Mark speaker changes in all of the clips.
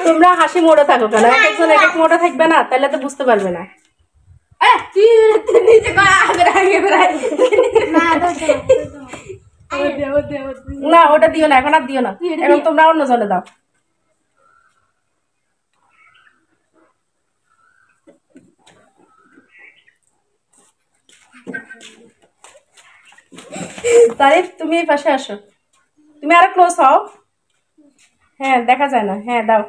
Speaker 1: তোমরা হাসি মোড়ে থাকো কেন? একজন এক এক মোড়ে থাকবে না, তাহলে তো বুঝতে পারবে না। না ওটা দিও না, এখন আর দিও না, এখন তোমরা অন্য জলে দাও। তারিফ তুমি এই পাশে আসো, তুমি আরো ক্লোজ হও। হ্যাঁ দেখা যায় না, হ্যাঁ দাও।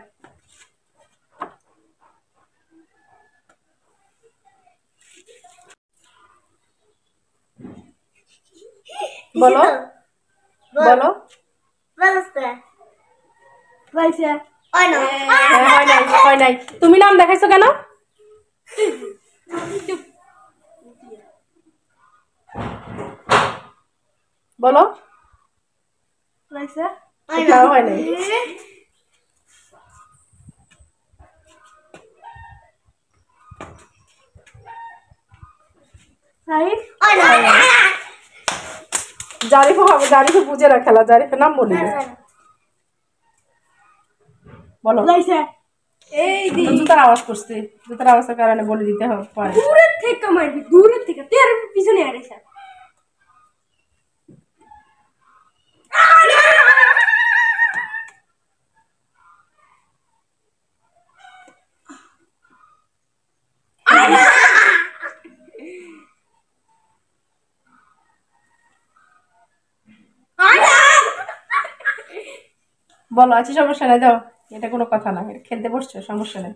Speaker 1: বলো বলো। হয় নাই। তুমি নাম দেখাইছো কেন? বলো। হয় নাই। জারিফও হবে, জারিফও বুঝে না খেলা, জারিফের নাম বলি বলো। এই জুতার আওয়াজ করছে, জুতার আওয়াজের কারণে বলে দিতে হবে। দূরের থেকে মারবি, দূরের থেকে, তোর পিছনে আড়াইছে। বলো আচ্ছা, সমস্যা নাই, দাও। এটা কোনো কথা না, এটা খেলতে বসছো, সমস্যা নেই।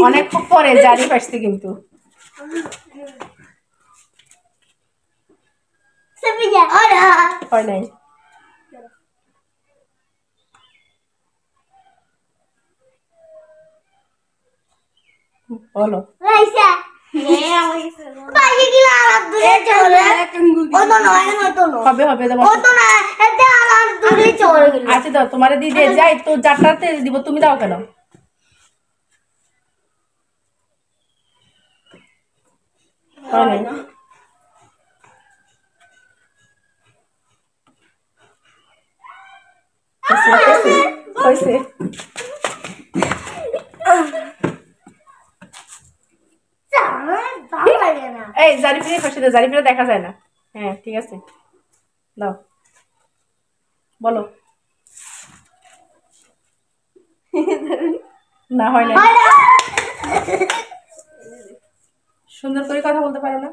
Speaker 1: অনেক পরে জারিফ আসছে কিন্তু। হয় নাই। বলো। আচ্ছা দাও, তোমার দিদি যাই তো, যারটাতে দিব, তুমি দাও কেন? হয়েছে। এই জারিফের পাশে দাও, জারিফের দেখা যায় না। হ্যাঁ ঠিক আছে, দাও। বলো। না হয় না। সুন্দর করে কথা বলতে পারো না?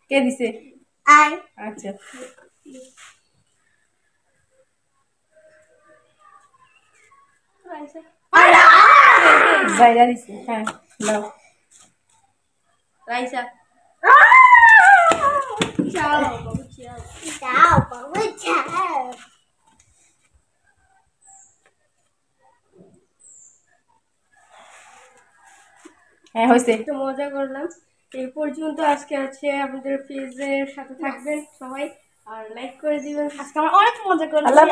Speaker 1: কে দিছে? আচ্ছা বাইরা দিছে। হ্যাঁ দাও। রাইসা হ্যাঁ হয়েছে। একটু মজা করলাম। এই পর্যন্ত আজকে আছে, আমাদের পেজের সাথে থাকবেন সবাই, আর লাইক করে দিবেন। আজকে আমরা অনেক মজা করলাম।